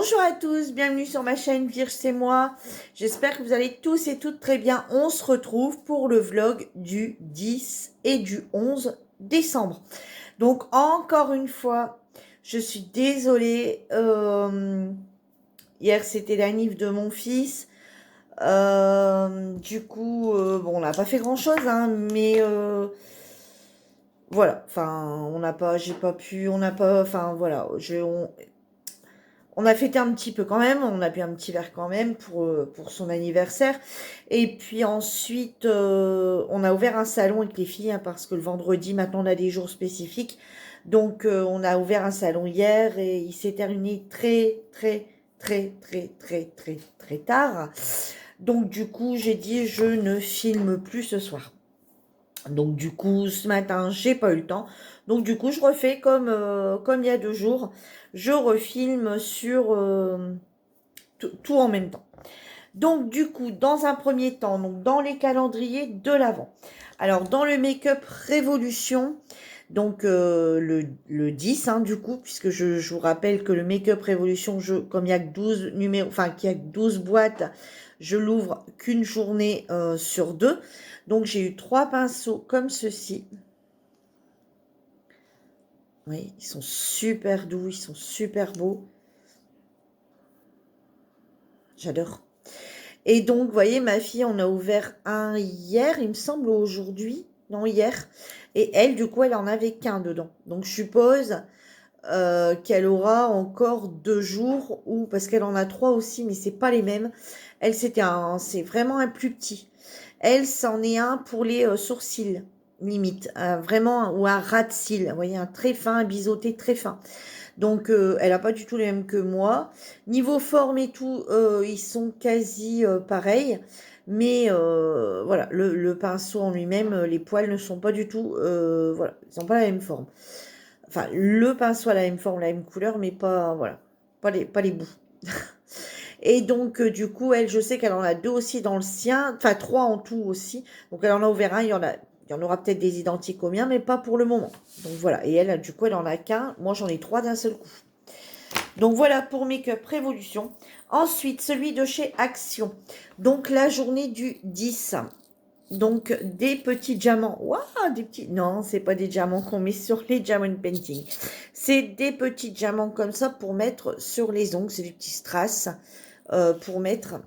Bonjour à tous, bienvenue sur ma chaîne Vierge c'est moi. J'espère que vous allez tous et toutes très bien. On se retrouve pour le vlog du 10 et du 11 décembre. Donc encore une fois, je suis désolée. Hier c'était l'anniv de mon fils. Du coup, bon, on n'a pas fait grand chose, hein, mais voilà. Enfin, on n'a pas, j'ai pas pu, on n'a pas, enfin voilà, on a fêté un petit peu quand même, on a bu un petit verre quand même pour son anniversaire. Et puis ensuite, on a ouvert un salon avec les filles, hein, parce que le vendredi, maintenant, on a des jours spécifiques. Donc, on a ouvert un salon hier et il s'est terminé très tard. Donc, du coup, j'ai dit, je ne filme plus ce soir. Donc du coup, ce matin, j'ai pas eu le temps. Donc du coup, je refais comme il y a 2 jours. Je refilme sur tout en même temps. Donc du coup, dans un premier temps, donc dans les calendriers de l'Avent. Alors dans le Make-up Révolution, donc le 10, hein, du coup, puisque je vous rappelle que le Make-up Révolution, comme il y a que 12 numéros, enfin qu'il y a que 12 boîtes, je l'ouvre qu'une journée sur 2. Donc j'ai eu 3 pinceaux comme ceci. Oui, ils sont super doux, ils sont super beaux. J'adore. Et donc, vous voyez, ma fille, on a ouvert un hier, il me semble, aujourd'hui. Non, hier. Et elle, du coup, elle en avait qu'un dedans. Donc, je suppose qu'elle aura encore 2 jours, ou parce qu'elle en a 3 aussi, mais c'est pas les mêmes. Elle, c'est vraiment un plus petit. Elle, c'en est un pour les sourcils, limite. Vraiment, ou un ras de cils. Vous voyez, un très fin, un biseauté très fin. Donc, elle n'a pas du tout les mêmes que moi. Niveau forme et tout, ils sont quasi pareils. Mais voilà, le pinceau en lui-même, les poils ne sont pas du tout, voilà, ils n'ont pas la même forme. Enfin, le pinceau a la même forme, la même couleur, mais pas, voilà, pas les bouts. Et donc, du coup, elle, je sais qu'elle en a 2 aussi dans le sien, enfin 3 en tout aussi. Donc, elle en a ouvert un, il y en aura peut-être des identiques aux miens, mais pas pour le moment. Donc, voilà. Et elle, du coup, elle en a qu'un. Moi, j'en ai 3 d'un seul coup. Donc, voilà pour Make-up Révolution. Ensuite, celui de chez Action. Donc, la journée du 10. Donc, des petits diamants. Waouh, des petits... Non, c'est pas des diamants qu'on met sur les diamond painting. C'est des petits diamants comme ça pour mettre sur les ongles. C'est des petits strass pour mettre...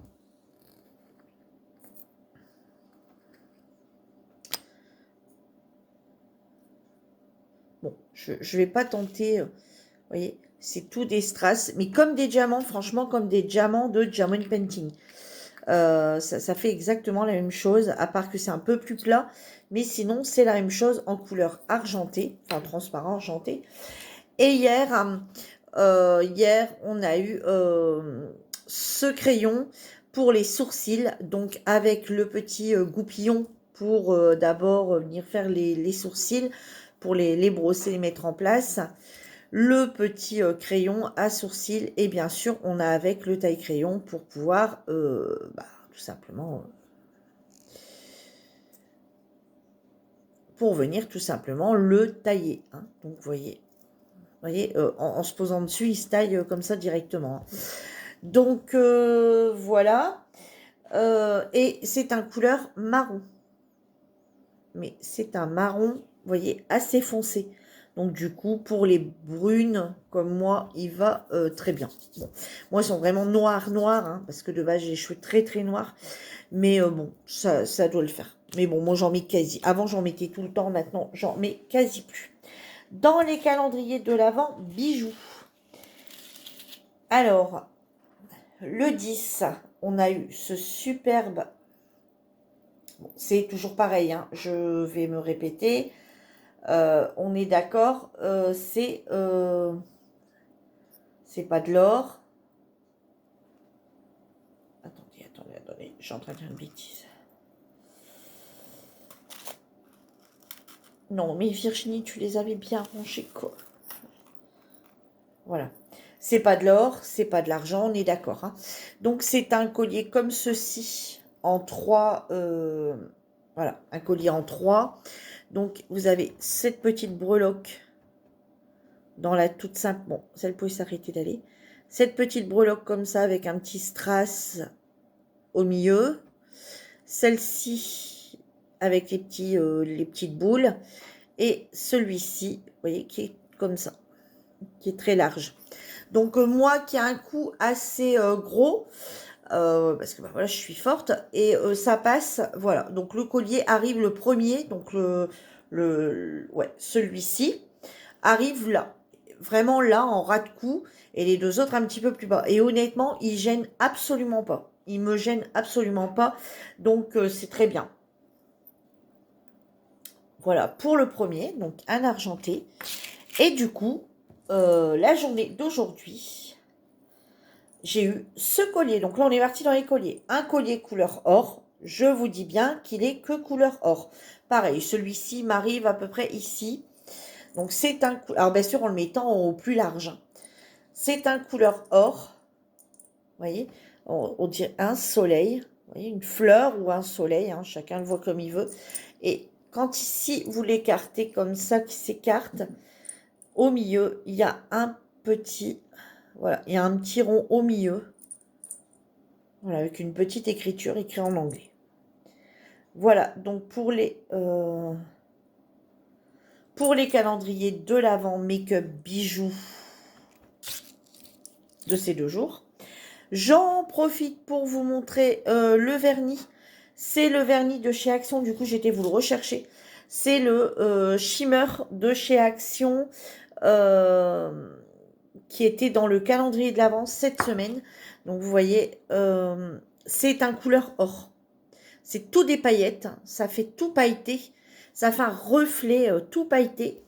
Bon, je vais pas tenter... vous voyez, c'est tout des strass. Mais comme des diamants, franchement, comme des diamants de diamond painting. Ça fait exactement la même chose, à part que c'est un peu plus plat. Mais sinon, c'est la même chose en couleur argentée, enfin transparent argenté. Et hier, on a eu ce crayon pour les sourcils, donc avec le petit goupillon pour d'abord venir faire les sourcils, pour les brosser, les mettre en place. Le petit crayon à sourcils et bien sûr, on a avec le taille-crayon pour pouvoir tout simplement pour venir tout simplement le tailler. Hein. Donc, vous voyez, en se posant dessus, il se taille comme ça directement. Donc, voilà. Et c'est un couleur marron. Mais c'est un marron, vous voyez, assez foncé. Donc, du coup, pour les brunes comme moi, il va très bien. Bon. Moi, ils sont vraiment noirs, hein, parce que de base, j'ai les cheveux très noirs. Mais bon, ça doit le faire. Mais bon, moi, j'en mets quasi. Avant, j'en mettais tout le temps. Maintenant, j'en mets quasi plus. Dans les calendriers de l'Avent, bijoux. Alors, le 10, on a eu ce superbe... Bon, c'est toujours pareil, hein, je vais me répéter. On est d'accord, c'est pas de l'or. Attendez, je suis en train de faire une bêtise. Non, mais Virginie, tu les avais bien rangés, quoi. Voilà. C'est pas de l'or, c'est pas de l'argent, on est d'accord. Hein. Donc, c'est un collier comme ceci, en 3. Voilà, un collier en 3. Donc, vous avez cette petite breloque dans la toute simple. Bon, celle pouvait s'arrêter d'aller. Cette petite breloque comme ça avec un petit strass au milieu. Celle-ci avec les petites boules. Et celui-ci, vous voyez, qui est comme ça, qui est très large. Donc moi qui a un cou assez gros, parce que bah, voilà, je suis forte, et ça passe, voilà. Donc le collier arrive le premier, donc ouais, celui-ci arrive là, vraiment là, en ras de cou, et les deux autres un petit peu plus bas. Et honnêtement, ils gênent absolument pas. Ils me gênent absolument pas, donc c'est très bien. Voilà, pour le premier, donc un argenté. Et du coup, la journée d'aujourd'hui, j'ai eu ce collier. Donc là, on est parti dans les colliers. Un collier couleur or. Je vous dis bien qu'il est que couleur or. Pareil, celui-ci m'arrive à peu près ici. Donc c'est un... Alors bien sûr, en le mettant au plus large. C'est un couleur or. Vous voyez, on dirait un soleil. Vous voyez, une fleur ou un soleil. Hein, chacun le voit comme il veut. Et quand ici, vous l'écartez comme ça, qui s'écarte, au milieu, il y a un petit... Voilà, il y a un petit rond au milieu. Voilà, avec une petite écriture écrite en anglais. Voilà, donc pour les calendriers de l'Avent make-up bijoux de ces 2 jours. J'en profite pour vous montrer le vernis. C'est le vernis de chez Action, du coup j'étais vous le rechercher. C'est le shimmer de chez Action qui était dans le calendrier de l'Avent cette semaine. Donc vous voyez, c'est un couleur or. C'est tout des paillettes, ça fait tout pailleté. Ça fait un reflet tout pailleté.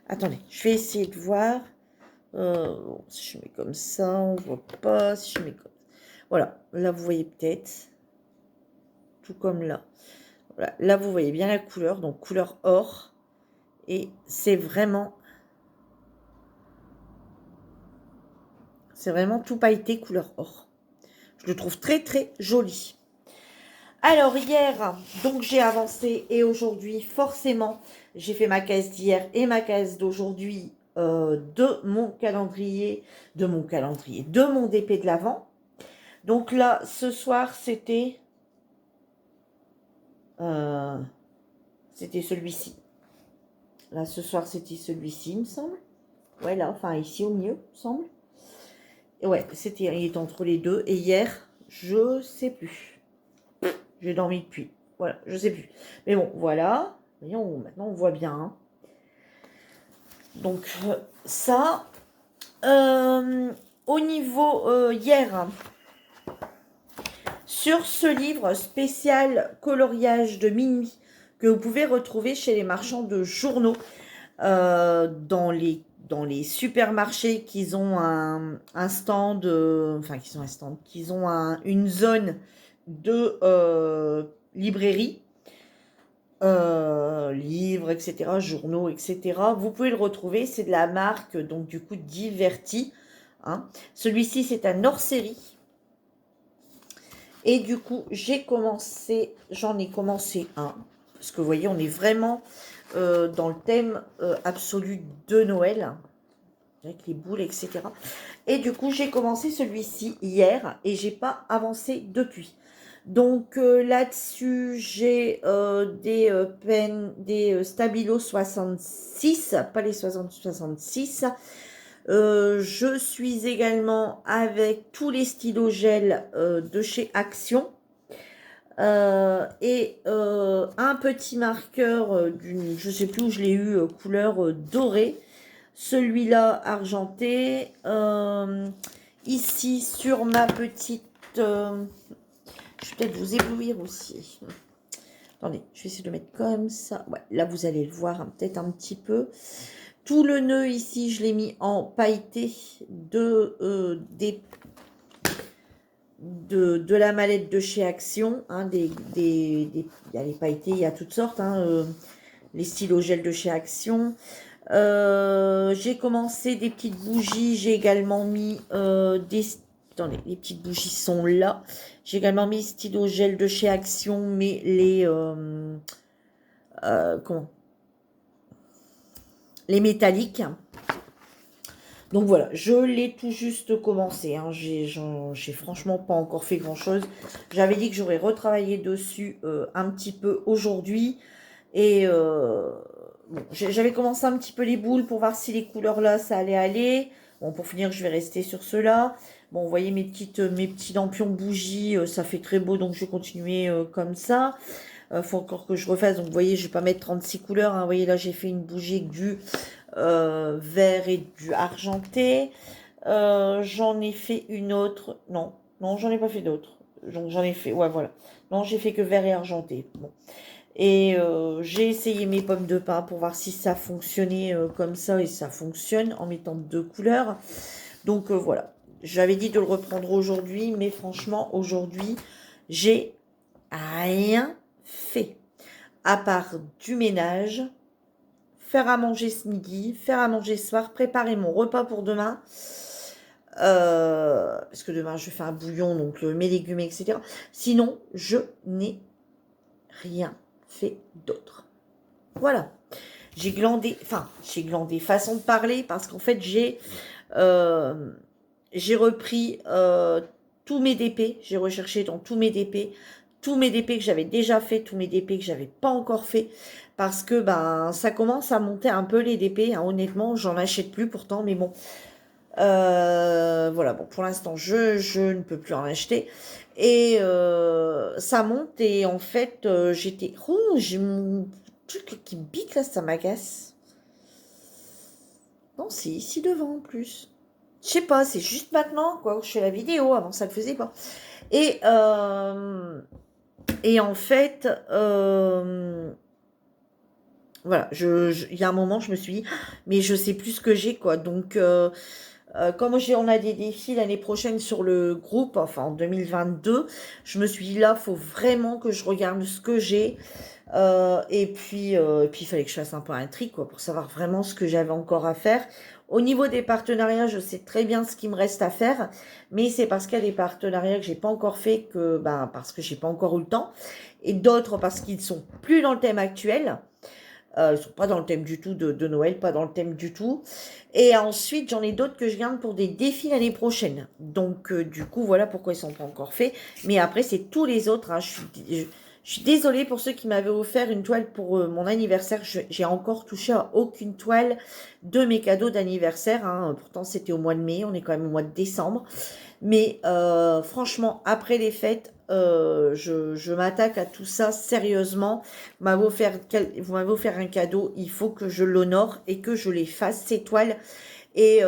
Attendez, je vais essayer de voir. Bon, si je mets comme ça, on ne voit pas. Si je mets comme... Voilà, là vous voyez peut-être. Tout comme là. Voilà, là vous voyez bien la couleur, donc couleur or. Et c'est vraiment tout pailleté couleur or. Je le trouve très très joli. Alors hier, donc j'ai avancé et aujourd'hui, forcément, j'ai fait ma case d'hier et ma case d'aujourd'hui de mon calendrier, de mon DP de l'Avent. Donc là, ce soir, c'était celui-ci. Là, ce soir, c'était celui-ci, il me semble. Ouais, là, enfin ici au milieu, il me semble. Et ouais, il est entre les deux. Et hier, je sais plus. J'ai dormi depuis. Voilà, je sais plus. Mais bon, voilà. Voyons, maintenant on voit bien. Hein. Donc, ça. Au niveau hier, sur ce livre spécial coloriage de minuit que vous pouvez retrouver chez les marchands de journaux, dans les supermarchés qu'ils ont un stand, enfin qu'ils ont une zone de librairie, livres, etc., journaux, etc. Vous pouvez le retrouver, c'est de la marque, donc du coup, Diverti. Hein. Celui-ci, c'est un hors-série. Et du coup, j'en ai commencé un. Parce que vous voyez, on est vraiment dans le thème absolu de Noël. Avec les boules, etc. Et du coup, j'ai commencé celui-ci hier et j'ai pas avancé depuis. Donc là-dessus, j'ai des Stabilo 66, pas les 66. Je suis également avec tous les stylos gel de chez Action. Et un petit marqueur je sais plus où je l'ai eu, couleur dorée. Celui-là argenté. Ici sur ma petite... je vais peut-être vous éblouir aussi. Attendez, je vais essayer de le mettre comme ça. Ouais, là, vous allez le voir hein, peut-être un petit peu. Tout le nœud ici, je l'ai mis en pailleté de la mallette de chez Action. Hein, il y a les pailletés, il y a toutes sortes. Hein, les stylos gel de chez Action. J'ai commencé des petites bougies. J'ai également mis Attendez, les petites bougies sont là. J'ai également mis stylo gel de chez Action, mais comment? Les métalliques. Donc voilà, je l'ai tout juste commencé, hein. J'ai franchement pas encore fait grand-chose. J'avais dit que j'aurais retravaillé dessus un petit peu aujourd'hui. Et bon, j'avais commencé un petit peu les boules pour voir si les couleurs là, ça allait aller. Bon, pour finir, je vais rester sur ceux-là. Bon, vous voyez mes petits lampions bougies, ça fait très beau, donc je vais continuer comme ça. Faut encore que je refasse. Donc, vous voyez, je vais pas mettre 36 couleurs, hein. Vous voyez, là, j'ai fait une bougie avec du vert et du argenté. J'en ai fait une autre. Non, non, j'en ai pas fait d'autres. Donc, j'en ai fait, ouais, voilà. Non, j'ai fait que vert et argenté. Bon. Et j'ai essayé mes pommes de pin pour voir si ça fonctionnait comme ça. Et ça fonctionne en mettant deux couleurs. Donc, voilà. J'avais dit de le reprendre aujourd'hui. Mais franchement, aujourd'hui, j'ai rien fait. À part du ménage, faire à manger ce midi, faire à manger ce soir, préparer mon repas pour demain. Parce que demain, je fais un bouillon, donc mes légumes, etc. Sinon, je n'ai rien fait d'autre. Voilà. J'ai glandé, façon de parler, parce qu'en fait, j'ai repris tous mes DP, j'ai recherché dans tous mes DP que j'avais déjà fait, tous mes DP que j'avais pas encore fait, parce que ben ça commence à monter un peu les DP, hein. Honnêtement, j'en achète plus pourtant, mais bon, voilà, bon, pour l'instant, je ne peux plus en acheter. Et ça monte, et en fait, j'ai mon truc qui pique là, ça m'agace. Non, c'est ici devant en plus. Je sais pas, c'est juste maintenant, quoi, où je fais la vidéo, avant ça le faisait pas. Et, et en fait, voilà, il y a un moment, je me suis dit, mais je sais plus ce que j'ai, quoi. Donc, comme on a des défis l'année prochaine sur le groupe, enfin en 2022, je me suis dit là, faut vraiment que je regarde ce que j'ai. Et puis, il fallait que je fasse un peu un tri, quoi, pour savoir vraiment ce que j'avais encore à faire. Au niveau des partenariats, je sais très bien ce qu'il me reste à faire, mais c'est parce qu'il y a des partenariats que j'ai pas encore fait parce que j'ai pas encore eu le temps, et d'autres parce qu'ils sont plus dans le thème actuel. Ils sont pas dans le thème du tout de Noël, pas dans le thème du tout. Et ensuite, j'en ai d'autres que je garde pour des défis l'année prochaine. Donc, du coup, voilà pourquoi ils sont pas encore faits. Mais après, c'est tous les autres, hein. Je suis désolée pour ceux qui m'avaient offert une toile pour mon anniversaire. J'ai encore touché à aucune toile de mes cadeaux d'anniversaire, hein. Pourtant, c'était au mois de mai. On est quand même au mois de décembre. Mais franchement, après les fêtes, je m'attaque à tout ça sérieusement. Vous m'avez offert un cadeau, il faut que je l'honore et que je les fasse, ces toiles. Et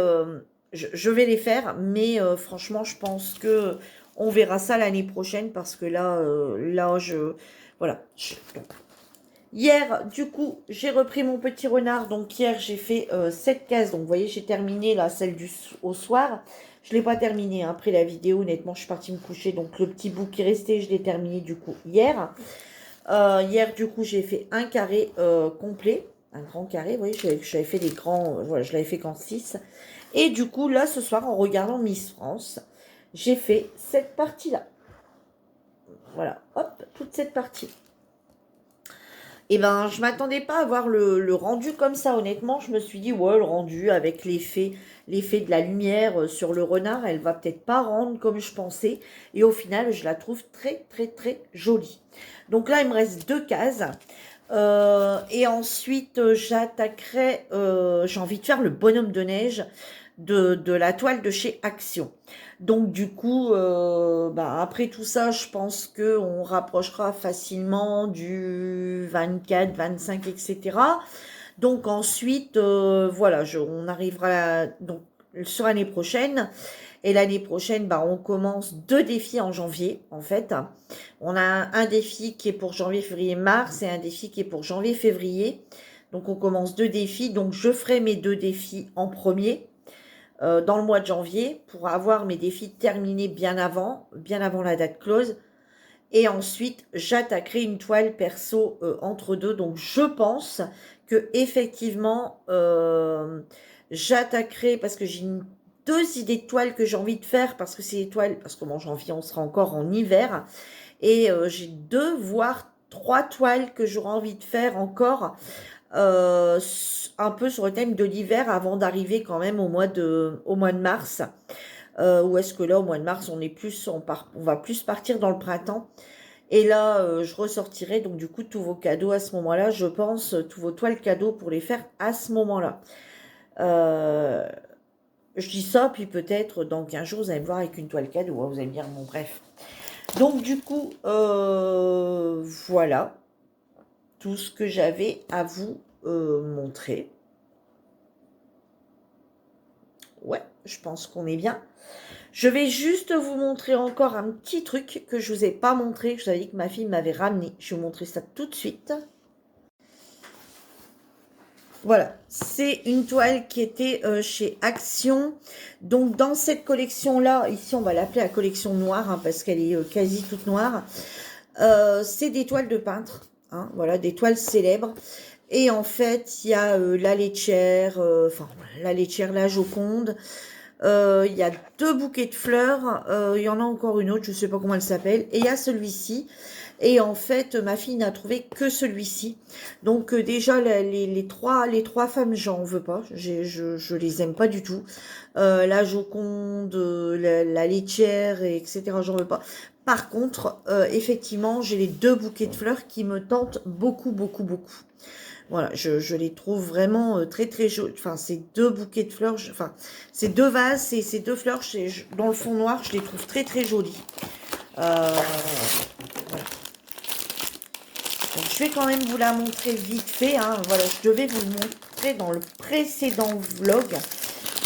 je vais les faire, mais franchement, je pense que on verra ça l'année prochaine, parce que là, voilà. Donc, hier, du coup, j'ai repris mon petit renard. Donc hier, j'ai fait 7 cases. Donc vous voyez, j'ai terminé là, celle au soir. Je ne l'ai pas terminé, hein. Après la vidéo, honnêtement, je suis partie me coucher. Donc le petit bout qui restait, je l'ai terminé du coup hier. Hier, du coup, j'ai fait un carré complet. Un grand carré, vous voyez, j'avais fait des grands... voilà, je l'avais fait qu'en 6. Et du coup, là, ce soir, en regardant Miss France, j'ai fait cette partie-là. Voilà, hop, toute cette partie. Et ben, je m'attendais pas à voir le rendu comme ça, honnêtement. Je me suis dit, ouais, le rendu avec l'effet de la lumière sur le renard, elle va peut-être pas rendre comme je pensais. Et au final, je la trouve très, très, très jolie. Donc là, il me reste 2 cases. Et ensuite, j'attaquerai, j'ai envie de faire le bonhomme de neige de la toile de chez Action. Donc du coup, après tout ça, je pense que on rapprochera facilement du 24, 25, etc. Donc ensuite, voilà, on arrivera donc sur l'année prochaine. Et l'année prochaine, on commence 2 défis en janvier, en fait. On a un défi qui est pour janvier, février, mars, et un défi qui est pour janvier, février. Donc on commence 2 défis. Donc je ferai mes 2 défis en premier dans le mois de janvier, pour avoir mes défis terminés bien avant la date close. Et ensuite, j'attaquerai une toile perso entre deux. Donc, je pense que effectivement, j'attaquerai, parce que j'ai 2 idées de toiles que j'ai envie de faire, parce que c'est des toiles, parce que en janvier, on sera encore en hiver. Et j'ai 2 voire 3 toiles que j'aurai envie de faire encore un peu sur le thème de l'hiver avant d'arriver quand même au mois de mars. Ou est-ce que là, au mois de mars, on va plus partir dans le printemps. Et là, je ressortirai donc du coup tous vos cadeaux à ce moment-là. Je pense tous vos toiles cadeaux pour les faire à ce moment-là. Euh, je dis ça, puis peut-être dans 15 jours, vous allez me voir avec une toile cadeau. Hein, vous allez me dire, bon, bref. Donc du coup, voilà tout ce que j'avais à vous montrer. Ouais, je pense qu'on est bien. Je vais juste vous montrer encore un petit truc que je vous ai pas montré, que je savais que ma fille m'avait ramené. Je vais vous montrer ça tout de suite. Voilà, c'est une toile qui était chez Action. Donc dans cette collection-là, ici on va l'appeler la collection noire, hein, parce qu'elle est quasi toute noire. C'est des toiles de peintre, hein, voilà, des toiles célèbres. Et en fait, il y a la laitière, la laitière, la Joconde. Il y a 2 bouquets de fleurs. Il y en a encore une autre, je ne sais pas comment elle s'appelle. Et il y a celui-ci. Et en fait, ma fille n'a trouvé que celui-ci. Donc déjà, les trois femmes, j'en veux pas. Je les aime pas du tout. La Joconde, la laitière, etc., j'en veux pas. Par contre, effectivement, j'ai les 2 bouquets de fleurs qui me tentent beaucoup, beaucoup, beaucoup. Voilà, je les trouve vraiment très très jolies. Enfin, ces 2 bouquets de fleurs, ces 2 vases et ces 2 fleurs, dans le fond noir, je les trouve très très jolies. Voilà. Donc, je vais quand même vous la montrer vite fait. Hein. Voilà, je devais vous le montrer dans le précédent vlog.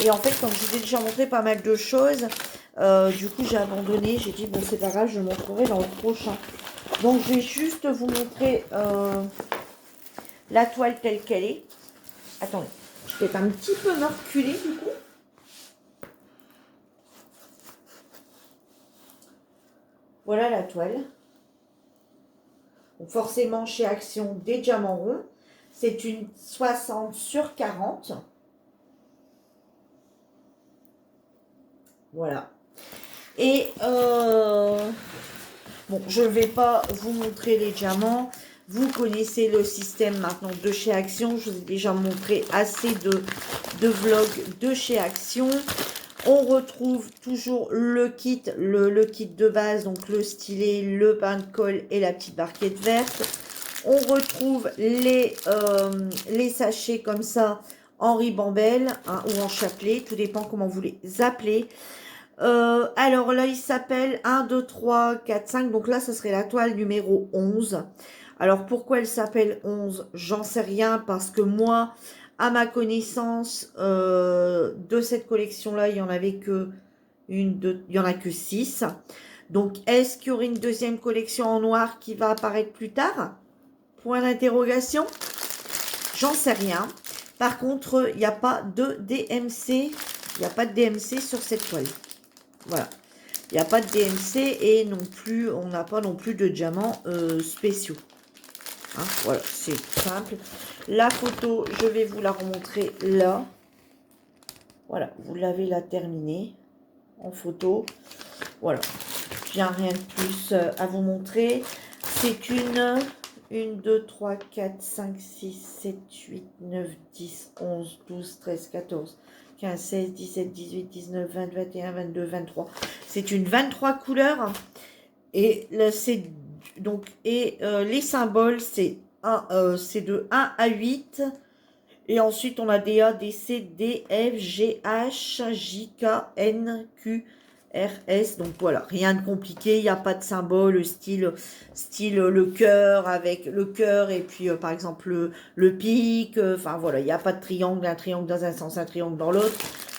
Et en fait, comme je vous ai déjà montré pas mal de choses, du coup, j'ai abandonné. J'ai dit, bon, c'est pas grave, je le montrerai dans le prochain. Donc, je vais juste vous montrer la toile telle qu'elle est. Attendez, je vais peut-être un petit peu me reculer, du coup. Voilà la toile. Donc forcément, chez Action, des diamants ronds. C'est une 60 sur 40. Voilà. Et bon, je ne vais pas vous montrer les diamants. Vous connaissez le système maintenant de chez Action. Je vous ai déjà montré assez de vlogs de chez Action. On retrouve toujours le kit, le kit de base, donc le stylet, le pain de colle et la petite barquette verte. On retrouve les sachets comme ça en ribambelle, hein, ou en chapelet, tout dépend comment vous les appelez. Alors là, il s'appelle 1, 2, 3, 4, 5. Donc là, ça serait la toile numéro 11. Alors pourquoi elle s'appelle 11? J'en sais rien parce que moi, à ma connaissance, de cette collection-là, il y en avait que il y en a que 6. Donc, est-ce qu'il y aurait une deuxième collection en noir qui va apparaître plus tard? Point d'interrogation. J'en sais rien. Par contre, il n'y a pas de DMC. Il n'y a pas de DMC sur cette toile. Voilà. Il n'y a pas de DMC et non plus, on n'a pas non plus de diamants spéciaux. Hein, voilà, c'est simple. La photo, je vais vous la remontrer là. Voilà, vous l'avez là terminée en photo. Voilà, il n'y a rien de plus à vous montrer. C'est une 1, 2, 3, 4, 5, 6, 7, 8, 9, 10, 11, 12, 13, 14, 15, 16, 17, 18, 19, 20, 21, 22, 23. C'est une 23 couleurs. Et là, c'est donc, les symboles, c'est de 1 à 8. Et ensuite, on a des A, des C, D, F, G, H, J, K, N, Q, R, S. Donc voilà, rien de compliqué. Il n'y a pas de symbole style le cœur avec le cœur et puis par exemple le pic. Enfin voilà, il n'y a pas de triangle, un triangle dans un sens, un triangle dans l'autre.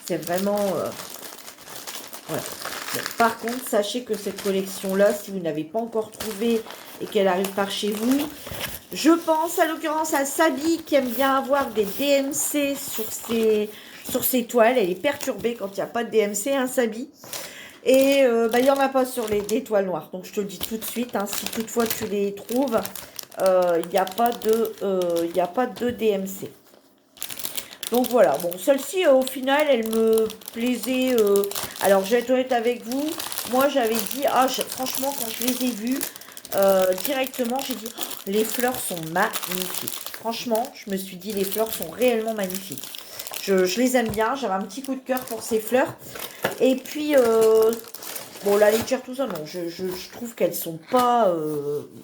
C'est vraiment... voilà. Bon, par contre, sachez que cette collection-là, si vous n'avez pas encore trouvé et qu'elle arrive par chez vous, je pense à l'occurrence à Sabi qui aime bien avoir des DMC sur ses toiles. Elle est perturbée quand il n'y a pas de DMC, hein, Sabi. Et il n'y en a pas sur les toiles noires. Donc je te le dis tout de suite, hein, si toutefois tu les trouves, il n'y a pas de DMC. Donc voilà, bon, celle-ci, au final, elle me plaisait. Alors, je vais être honnête avec vous. Moi, j'avais dit, franchement, quand je les ai vus, directement, j'ai dit, oh, les fleurs sont magnifiques. Franchement, je me suis dit, les fleurs sont réellement magnifiques. Je les aime bien, j'avais un petit coup de cœur pour ces fleurs. Et puis, bon, la laitière, tout ça, non, je trouve qu'elles sont pas,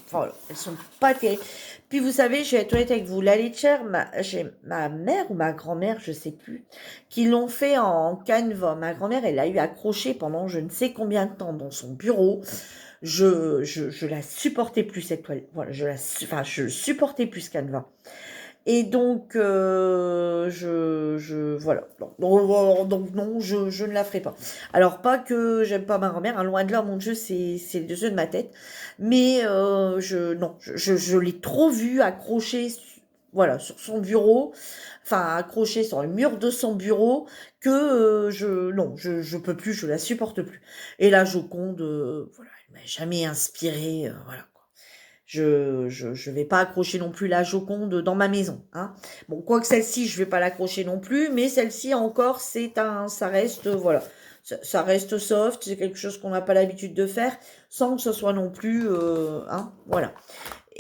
enfin, elles sont pas terribles. Puis, vous savez, je vais être honnête avec vous, la laitière, j'ai ma mère ou ma grand-mère, je sais plus, qui l'ont fait en canevas. Ma grand-mère, elle l'a eu accroché pendant je ne sais combien de temps dans son bureau. Je la supportais plus, cette toile. Voilà, enfin, je supportais plus Canva. Et donc, voilà. Donc, non, je ne la ferai pas. Alors, pas que j'aime pas ma grand-mère, hein, loin de là, mon Dieu, c'est le jeu de ma tête. Mais, non, je l'ai trop vue accrochée, voilà, sur son bureau, enfin, accrochée sur le mur de son bureau, que, non, je peux plus, je la supporte plus. Et la Joconde, voilà, elle m'a jamais inspirée, voilà. Je vais pas accrocher non plus la Joconde dans ma maison, hein. Bon, quoique celle-ci, je vais pas l'accrocher non plus, mais celle-ci encore, ça reste, voilà, ça reste soft, c'est quelque chose qu'on n'a pas l'habitude de faire, sans que ce soit non plus, hein, voilà.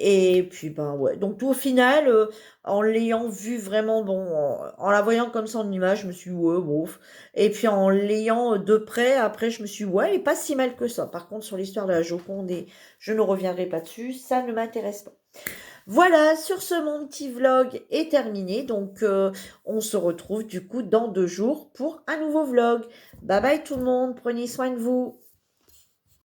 Et puis, ben ouais. Donc, tout au final, en l'ayant vu vraiment, bon, en la voyant comme ça en image, je me suis dit, ouais, bof. Et puis, en l'ayant de près, après, je me suis dit, ouais, elle est pas si mal que ça. Par contre, sur l'histoire de la Joconde, et je ne reviendrai pas dessus, ça ne m'intéresse pas. Voilà, sur ce, mon petit vlog est terminé. Donc, on se retrouve du coup dans 2 jours pour un nouveau vlog. Bye bye tout le monde, prenez soin de vous.